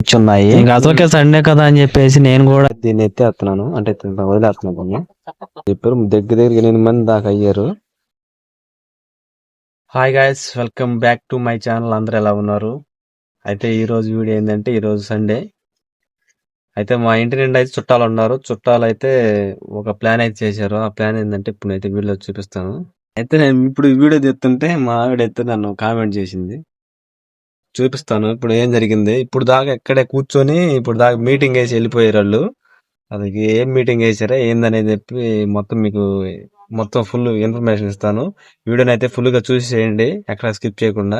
వచ్చున్నాయి. ఇంకా అసలుకే సండే కదా అని చెప్పేసి నేను కూడా దీన్ని ఎత్తేస్తున్నాను, అంటే వదిలేస్తున్నాను. చెప్పారు దగ్గర 8 మంది దాకా అయ్యారు. Hi guys, welcome back to my channel. అందరూ ఎలా ఉన్నారు? అయితే ఈ రోజు వీడియో ఏంటంటే, ఈ రోజు సండే అయితే మా ఇంటి నిండా అయితే చుట్టాలు ఉన్నారు. చుట్టాలు అయితే ఒక ప్లాన్ అయితే చేశారు. ఆ ప్లాన్ ఏంటంటే ఇప్పుడు అయితే వీడియో చూపిస్తాను. అయితే నేను ఇప్పుడు ఈ వీడియో తీస్తుంటే మా ఆవిడ అయితే నన్ను కామెంట్ చేసింది. చూపిస్తాను ఇప్పుడు ఏం జరిగింది. ఇప్పుడు దాకా ఎక్కడే కూర్చొని ఇప్పుడు దాకా మీటింగ్ వేసి వెళ్ళిపోయారు వాళ్ళు. అది ఏం మీటింగ్ వేసారా ఏందనేది చెప్పి మొత్తం ఫుల్ ఇన్ఫర్మేషన్ ఇస్తాను. వీడియోని అయితే ఫుల్ గా చూసి చేయండి, ఎక్కడ స్కిప్ చేయకుండా.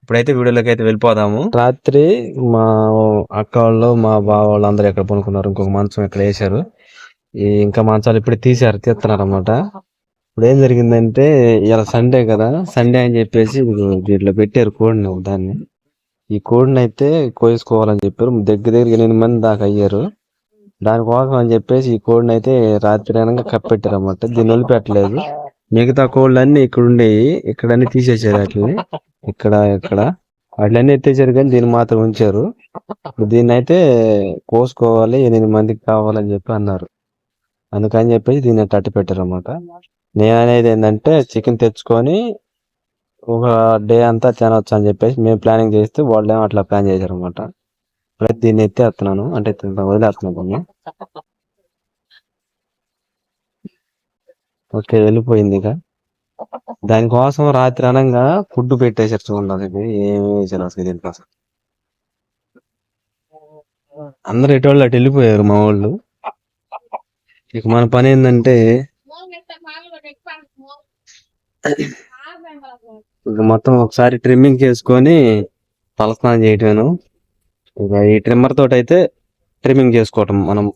ఇప్పుడైతే వీడియోలోకి అయితే వెళ్ళిపోదాము. రాత్రి మా అక్క వాళ్ళు, మా బావ వాళ్ళు అందరూ ఎక్కడ పనుకున్నారు. ఇంకొక మంచం ఎక్కడ వేసారు. ఇంకా మంచాలు ఇప్పుడు తీస్తున్నారు అన్నమాట. ఇప్పుడు ఏం జరిగిందంటే, ఇలా సండే కదా, సండే అని చెప్పేసి దీంట్లో పెట్టారు కోడిని. దాన్ని ఈ కోడిని అయితే కోసుకోవాలని చెప్పారు. దగ్గర 8 మంది దాకా అయ్యారు. దానికోసం అని చెప్పేసి ఈ కోడిని అయితే రాత్రి అనగా కప్పెట్టారు అన్నమాట. దీన్ని వదిలిపెట్టలేదు. మిగతా కోళ్ళన్నీ ఇక్కడ ఉండేవి, ఇక్కడన్నీ తీసేసారు. వాటిని ఇక్కడ వాటిలన్నీ ఎత్తేసారు, కానీ దీన్ని మాత్రం ఉంచారు. దీన్ని అయితే కోసుకోవాలి, 8 మందికి కావాలని చెప్పి అన్నారు. అందుకని చెప్పేసి దీన్ని తట్టి పెట్టారు అన్నమాట. నేను అనేది ఏంటంటే, చికెన్ తెచ్చుకొని ఒక డే అంతా తినవచ్చు అని చెప్పేసి మేము ప్లానింగ్ చేస్తే వాళ్ళేమో అట్లా ప్లాన్ చేశారు అనమాట. ఇప్పుడైతే దీన్ని ఎత్తేస్తున్నాను, అంటే వదిలేస్తున్నాను దీన్ని. ఓకే, వెళ్ళిపోయింది. ఇక దానికోసం రాత్రి అనంగా ఫుడ్ పెట్టేసారు. చూడండి ఇది ఏమి వేసారు అసలు దీనికోసం. అందరు ఎటువంటి అటు వెళ్ళిపోయారు మా వాళ్ళు. ఇక మన పని ఏంటంటే, ఇక మొత్తం ఒకసారి ట్రిమ్మింగ్ చేసుకొని తలస్నానం చేయటమేను. ఇక ఈ ట్రిమ్మర్ తోటి అయితే ట్రిమ్మింగ్ చేసుకోవటం మనం.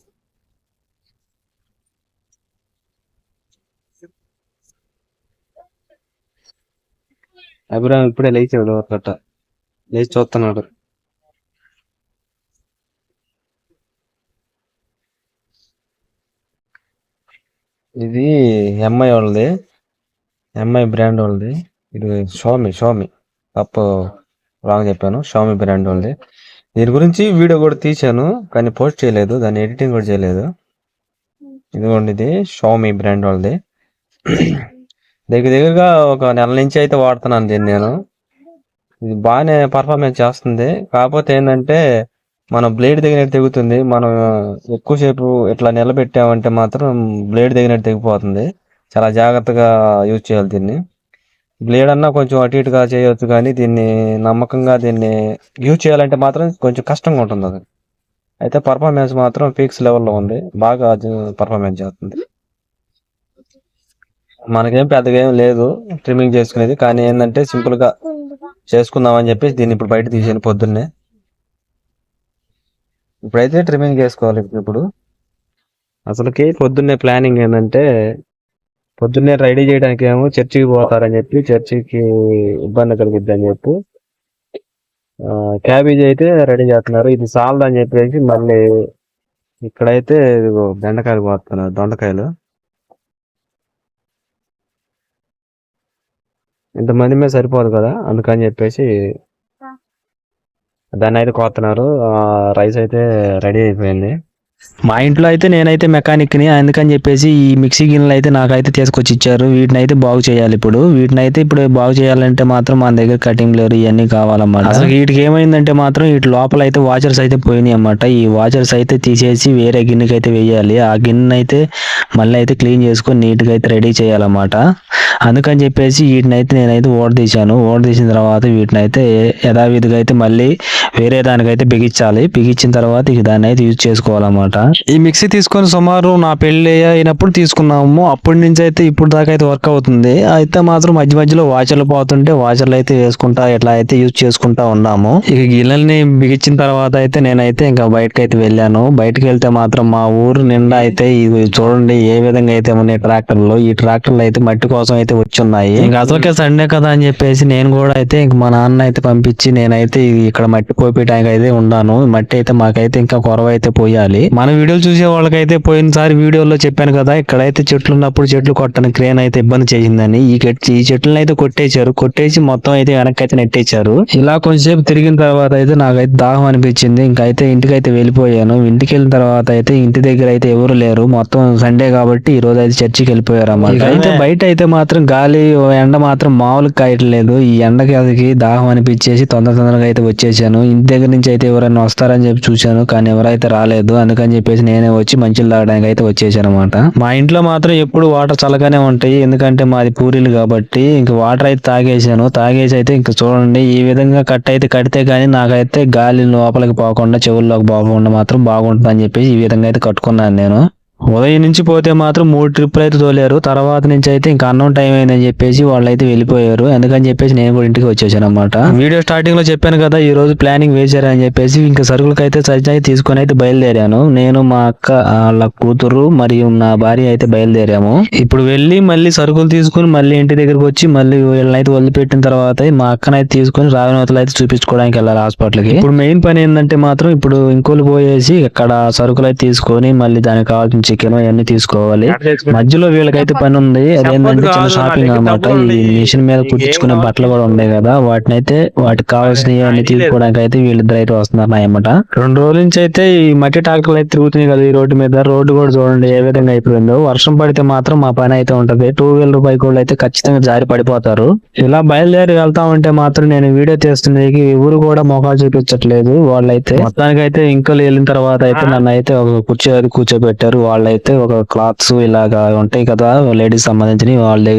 అభిరామ్ ఇప్పుడే లేచాడు, గట్ట లేచి చూస్తున్నాడు. ఇది ఎంఐ వాళ్ళది, ఎంఐ బ్రాండ్ వాళ్ళది. ఇది షామి తప్పు రాంగ్ చెప్పాను. షామి బ్రాండ్ వాళ్ళది. దీని గురించి వీడియో కూడా తీశాను, కానీ పోస్ట్ చేయలేదు, దాన్ని ఎడిటింగ్ కూడా చేయలేదు. ఇదిగోండి, ఇది షామి బ్రాండ్ వాళ్ళది. దగ్గరగా ఒక నెల నుంచి అయితే వాడుతున్నాను దీన్ని నేను. ఇది బాగానే పర్ఫార్మెన్స్ చేస్తుంది. కాకపోతే ఏంటంటే, మన బ్లేడ్ తెగినట్టు తెగుతుంది. మనం ఎక్కువసేపు ఇట్లా నిలబెట్టామంటే మాత్రం బ్లేడ్ తెగినట్టు తెగిపోతుంది. చాలా జాగ్రత్తగా యూజ్ చేయాలి దీన్ని. బ్లేడ్ అన్నా కొంచెం అటు ఇటుగా చేయవచ్చు, కానీ దీన్ని నమ్మకంగా దీన్ని యూజ్ చేయాలంటే మాత్రం కొంచెం కష్టంగా ఉంటుంది అది. అయితే పర్ఫార్మెన్స్ మాత్రం పీక్స్ లెవెల్లో ఉంది, బాగా పర్ఫార్మెన్స్ చేస్తుంది. మనకేం పెద్దగా ఏం లేదు ట్రిమ్మింగ్ చేసుకునేది, కానీ ఏంటంటే సింపుల్ గా చేసుకుందామని చెప్పేసి దీన్ని ఇప్పుడు బయట తీసాను పొద్దున్నే. ఇప్పుడైతే ట్రిమ్మింగ్ చేసుకోవాలి. ఇప్పుడు అసలుకి పొద్దున్నే ప్లానింగ్ ఏంటంటే, పొద్దున్నే రెడీ చేయడానికి ఏమో చర్చికి పోతారని చెప్పి, చర్చికి ఇబ్బంది కలిగిద్ది అని చెప్పి క్యాబేజ్ అయితే రెడీ చేస్తున్నారు. ఇది సాలదు అని చెప్పేసి మళ్ళీ ఇక్కడైతే బెండకాయలు పోతున్నారు, దొండకాయలు. ఇంతమంది మీద సరిపోదు కదా, అందుకని చెప్పేసి దాన్ని అయితే కోస్తున్నారు. రైస్ అయితే రెడీ అయిపోయింది. మా ఇంట్లో అయితే నేనైతే మెకానిక్ని, అందుకని చెప్పేసి ఈ మిక్సీ గిన్నెలు అయితే నాకైతే తీసుకొచ్చి ఇచ్చారు. వీటిని అయితే బాగు చేయాలి. వీటిని అయితే ఇప్పుడు బాగు చేయాలంటే మాత్రం మన దగ్గర కటింగ్ లేరు, ఇవన్నీ కావాలన్నమాట. అసలు వీటికి ఏమైందంటే మాత్రం వీటి లోపల అయితే వాచర్స్ అయితే పోయినాయి అన్నమాట. ఈ వాచర్స్ అయితే తీసేసి వేరే గిన్నెకి అయితే వేయాలి. ఆ గిన్నె అయితే మళ్ళీ అయితే క్లీన్ చేసుకొని నీట్గా అయితే రెడీ చేయాలన్నమాట. అందుకని చెప్పేసి వీటిని అయితే నేనైతే ఓడదీశాను. ఓడదీసిన తర్వాత వీటిని అయితే యథావిధిగా అయితే మళ్ళీ వేరే దానికైతే బిగించాలి. బిగించిన తర్వాత ఇక దాన్ని అయితే యూజ్ చేసుకోవాలన్నమాట. ఈ మిక్సీ తీసుకొని సుమారు నా పెళ్లి అయినప్పుడు తీసుకున్నాము. అప్పటి నుంచి అయితే ఇప్పుడు దాకా అయితే వర్క్ అవుతుంది. అయితే మాత్రం మధ్య మధ్యలో వాచర్లు పోతుంటే వాచర్లు అయితే వేసుకుంటా ఇట్లా అయితే యూజ్ చేసుకుంటా ఉన్నాము. ఇక గిన్నెల్ని బిగించిన తర్వాత అయితే నేనైతే ఇంకా బయటకు అయితే వెళ్ళాను. బయటకు వెళ్తే మాత్రం మా ఊరు నిండా అయితే ఇది చూడండి ఏ విధంగా అయితే ఉన్నాయి ట్రాక్టర్లు. ఈ ట్రాక్టర్లు అయితే మట్టి కోసం అయితే వచ్చి ఉన్నాయి. ఇంకా అసలుకే సండే కదా అని చెప్పేసి నేను కూడా అయితే ఇంక మా నాన్న అయితే పంపించి నేనైతే ఇక్కడ మట్టి పోయడానికి అయితే ఉన్నాను. మట్టి అయితే మాకైతే ఇంకా కొరవ అయితే పోయాలి. మన వీడియోలు చూసే వాళ్ళకైతే పోయినసారి వీడియోలో చెప్పాను కదా, ఇక్కడైతే చెట్లు ఉన్నప్పుడు చెట్లు కొట్టడానికి క్రేన్ అయితే ఇబ్బంది చేసిందని ఈ చెట్లను అయితే కొట్టేసి మొత్తం అయితే వెనక్కి అయితే నెట్టేశారు. ఇలా కొంచెంసేపు తిరిగిన తర్వాత అయితే నాకైతే దాహం అనిపించింది. ఇంకైతే ఇంటికైతే వెళ్ళిపోయాను. ఇంటికి వెళ్ళిన తర్వాత అయితే ఇంటి దగ్గర అయితే ఎవరు లేరు, మొత్తం సండే కాబట్టి ఈ రోజు అయితే చర్చికి వెళ్ళిపోయారు అన్నమాట. అయితే బయట అయితే మాత్రం గాలి ఎండ మాత్రం మామూలుగా కాయట్లేదు. ఈ ఎండకి అది దాహం అనిపించేసి తొందరగా అయితే వచ్చేసాను. ఇంటి దగ్గర నుంచి అయితే ఎవరైనా వస్తారని చెప్పి చూశాను, కానీ ఎవరైతే రాలేదు. అందుకని చెప్పేసి నేనే వచ్చి మంచిలు తాగడానికి అయితే వచ్చేసాను అనమాట. మా ఇంట్లో మాత్రం ఎప్పుడు వాటర్ చల్లగానే ఉంటాయి, ఎందుకంటే మాది పూరీలు కాబట్టి. ఇంక వాటర్ అయితే తాగేసి అయితే ఇంక చూడండి, ఈ విధంగా కడితే గానీ నాకైతే గాలి లోపలికి పోకుండా చెవుల్లోకి పోకుండా మాత్రం బాగుంటుంది అని చెప్పేసి ఈ విధంగా అయితే కట్టుకున్నాను నేను. ఉదయం నుంచి పోతే మాత్రం 3 ట్రిప్పులు అయితే తోలారు. తర్వాత నుంచి అయితే ఇంకా అన్నం టైం అయిందని చెప్పేసి వాళ్ళు అయితే వెళ్ళిపోయారు. అందుకని చెప్పేసి నేను కూడా ఇంటికి వచ్చేసాను అనమాట. వీడియో స్టార్టింగ్ లో చెప్పాను కదా, ఈ రోజు ప్లానింగ్ వేసారని చెప్పేసి ఇంకా సరుకులకి అయితే సజ్జాయి తీసుకొని అయితే బయలుదేరాను. నేను, మా అక్క, వాళ్ళ కూతురు మరియు నా భార్య అయితే బయలుదేరాము. ఇప్పుడు వెళ్ళి మళ్ళీ సరుకులు తీసుకుని మళ్ళీ ఇంటి దగ్గరకు వచ్చి మళ్ళీ వీళ్ళనైతే వదిలిపెట్టిన తర్వాత మా అక్కనైతే తీసుకొని రావినవతలు అయితే చూపించుకోవడానికి వెళ్ళాలి హాస్పిటల్కి. ఇప్పుడు మెయిన్ పని ఏంటంటే మాత్రం ఇప్పుడు ఇంకోలు పోయేసి ఇక్కడ సరుకులు అయితే తీసుకొని మళ్ళీ దానికి కావాల్సిన చికెన్ అవన్నీ తీసుకోవాలి. మధ్యలో వీళ్ళకైతే పని ఉంది, అదేంటంటే చిన్న షాపింగ్ అన్నమాట. ఈ మిషన్ మీద కుట్టించుకునే బట్టలు కూడా ఉన్నాయి కదా, వాటికి కావాల్సినవి అన్ని తీసుకోవడానికి అయితే వీళ్ళిద్దరు అయితే వస్తున్నారు అన్నమాట. 2 రోజుల నుంచి అయితే ఈ మట్టి ట్రాక్టర్లు అయితే తిరుగుతున్నాయి కదా ఈ రోడ్డు మీద. రోడ్డు కూడా చూడండి ఏ విధంగా అయిపోయిందో. వర్షం పడితే మాత్రం మా పని అయితే ఉంటది. 2 వీలర్ బైక్ వాళ్ళు అయితే ఖచ్చితంగా జారి పడిపోతారు. ఇలా బయలుదేరి వెళ్తా ఉంటే మాత్రం నేను వీడియో తీస్తున్నది ఎవరు కూడా మొఖాలు చూపించట్లేదు. వాళ్ళైతే మొత్తానికి అయితే ఇంకా వెళ్ళిన తర్వాత అయితే నన్ను అయితే ఒక కూర్చోబెట్టారు. వాళ్ళైతే ఒక క్లాత్స్ ఇలాగా ఉంటాయి కదా లేడీస్ సంబంధించిన, వాళ్ళ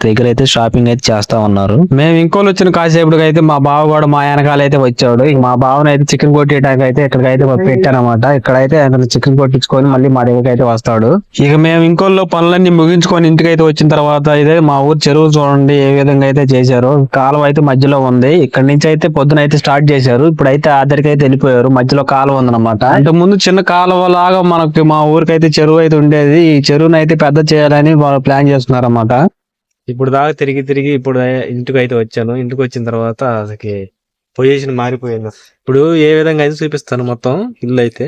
దగ్గర అయితే షాపింగ్ అయితే చేస్తా ఉన్నారు. మేము ఇంకోళ్ళు వచ్చిన కాసేపటికి అయితే మా బావ కూడా మా వెనకాల అయితే వచ్చాడు. మా బావని అయితే చికెన్ కొట్టేయడానికి అయితే ఇక్కడికైతే పెట్టానమాట. ఇక్కడైతే చికెన్ కొట్టించుకొని మళ్ళీ మా దగ్గరికి అయితే వస్తాడు. ఇక మేము ఇంకోళ్ళు పనులన్నీ ముగించుకొని ఇంటికి అయితే వచ్చిన తర్వాత అయితే మా ఊరు చెరువు చూడండి ఏ విధంగా అయితే చేశారు. కాలువ అయితే మధ్యలో ఉంది. ఇక్కడ నుంచి అయితే పొద్దున అయితే స్టార్ట్ చేశారు. ఇప్పుడైతే ఆఖరికి అయితే వెళ్ళిపోయారు. మధ్యలో కాలువ ఉందన్నమాట. అంటే ముందు చిన్న కాలువ లాగా మనకి మా ఊరికైతే చెరువు అయితే ఉండేది. ఈ చెరువును అయితే పెద్ద చేయాలని వాళ్ళు ప్లాన్ చేస్తున్నారు అన్నమాట. ఇప్పుడు దాకా తిరిగి ఇప్పుడు ఇంటికి అయితే వచ్చాను. ఇంటికి వచ్చిన తర్వాత అసలు పొజిషన్ మారిపోయింది. ఇప్పుడు ఏ విధంగా అయితే చూపిస్తాను మొత్తం ఇల్లు అయితే.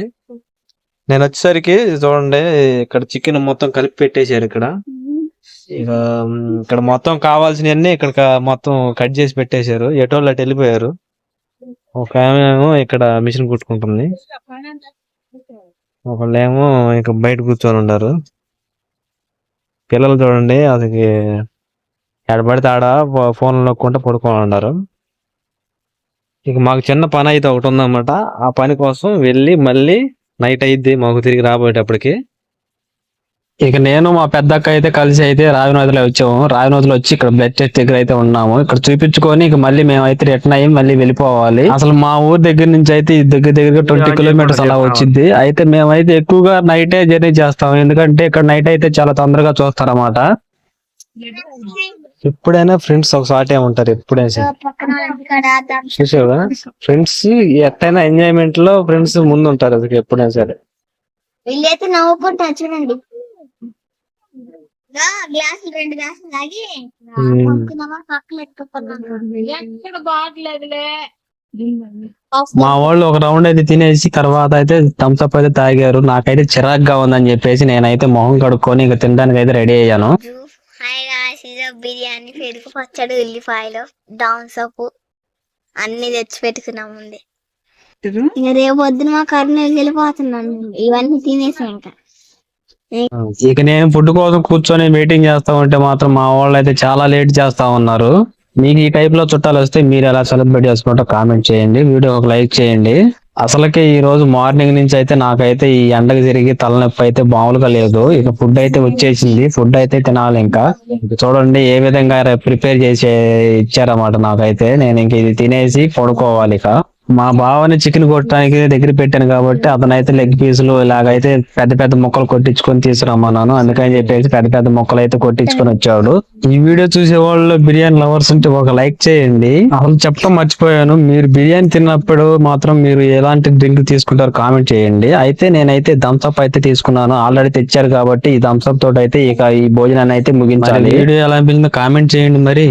నేను వచ్చేసరికి చూడండి ఇక్కడ చికెన్ మొత్తం కలిపి పెట్టేశారు. ఇక్కడ మొత్తం కావాల్సినవన్నీ ఇక్కడ మొత్తం కట్ చేసి పెట్టేశారు. ఎటోళ్ళు అటు వెళ్ళిపోయారు. ఒక ఏమో ఇక్కడ మిషన్ కుట్టుకుంటుంది, ఒకళ్ళేమో ఇక బయట కూర్చొని ఉన్నారు. పిల్లలు చూడండి అసలు ఎడబడితే ఆడ ఫోన్ నొక్కుంటూ పడుకొని ఉన్నారు. ఇక మాకు చిన్న పని అయితే ఒకటి ఉందన్నమాట. ఆ పని కోసం వెళ్ళి మళ్ళీ నైట్ అయిద్ది మాకు తిరిగి రాబోయేటప్పటికి. ఇక నేను మా పెద్దక్క అయితే కలిసి అయితే రావినోతిలో వచ్చాము. రావినోతిలో వచ్చి ఇక్కడ బ్లడ్ టెస్ట్ దగ్గర అయితే ఉన్నాము. ఇక్కడ చూపించుకొని ఇక మళ్ళీ మేమైతే రిటర్న్ అయ్యి మళ్ళీ వెళ్ళిపోవాలి. అసలు మా ఊరు దగ్గర నుంచి అయితే దగ్గర 20 కిలోమీటర్స్ అలా వచ్చింది. అయితే మేమైతే ఎక్కువగా నైటే జర్నీ చేస్తాము, ఎందుకంటే ఇక్కడ నైట్ అయితే చాలా తొందరగా చూస్తారన్నమాట. ఎప్పుడైనా ఫ్రెండ్స్ ఒక సాటే ఉంటారు. ఎప్పుడైనా చూసావా ఫ్రెండ్స్ ఎట్టైనా ఎంజాయ్మెంట్ లో ఫ్రెండ్స్ ముందు ఉంటారు అసలు ఎప్పుడైనా సరే. వీళ్ళైతే నవ్వుకుంటారు చూడండి. గ్లాసులు 2 గ్లాసులు తాగి మా వాళ్ళు ఒక రౌండ్ అయితే తినేసి తర్వాత అయితే థమ్స్ అప్ అయితే తాగారు. నాకైతే చిరాగ్గా ఉందని చెప్పేసి నేనైతే మొహం కడుక్కొని ఇక తినడానికి అయితే రెడీ అయ్యాను. బిర్యానీ, పెరుగు, పచ్చడి, ఉల్లిపాయలు, థమ్స్ అప్ అన్ని తెచ్చి పెట్టుకున్నాం ముందే. రేపు పొద్దున మా కర్నూలు వెళ్ళిపోతున్నాను. ఇవన్నీ తినేసాం. ఇక నేను ఫుడ్ కోసం కూర్చొని వెయిటింగ్ చేస్తా ఉంటే మాత్రం మా వాళ్ళు అయితే చాలా లేట్ చేస్తా ఉన్నారు. మీకు ఈ టైప్ లో చుట్టాలు వస్తే మీరు ఎలా సెలబ్రేట్ చేసుకుంటో కామెంట్ చేయండి, వీడియో ఒక లైక్ చేయండి. అసలుకే ఈ రోజు మార్నింగ్ నుంచి అయితే నాకైతే ఈ ఎండకు తిరిగి తలనొప్పి అయితే మామూలుగా లేదు. ఇక ఫుడ్ అయితే వచ్చేసింది, ఫుడ్ అయితే తినాలి. ఇంకా చూడండి ఏ విధంగా ప్రిపేర్ చేసి ఇచ్చారన్నమాట నాకైతే. నేను ఇంక ఇది తినేసి పడుకోవాలి. ఇక మా బావని చికెన్ కొట్టడానికి దగ్గర పెట్టాను కాబట్టి అతనైతే లెగ్ పీసులు ఇలాగైతే పెద్ద ముక్కలు కొట్టించుకొని తీసుకురమ్మన్నాను. అందుకని చెప్పేసి పెద్ద ముక్కలు అయితే కొట్టించుకొని వచ్చాడు. ఈ వీడియో చూసే వాళ్ళు బిర్యానీ లవర్స్ ఉంటే ఒక లైక్ చేయండి. అసలు చెప్పడం మర్చిపోయాను, మీరు బిర్యానీ తిన్నప్పుడు మాత్రం మీరు ఎలాంటి డ్రింక్ తీసుకుంటారో కామెంట్ చేయండి. అయితే నేనైతే థమ్స్ అప్ అయితే తీసుకున్నాను, ఆల్రెడీ తెచ్చారు కాబట్టి ఈ థమ్స్ అప్ తోటి అయితే ఇక ఈ భోజనాన్ని అయితే ముగించాలి. వీడియో ఎలా అనిపించిందో కామెంట్ చేయండి మరి.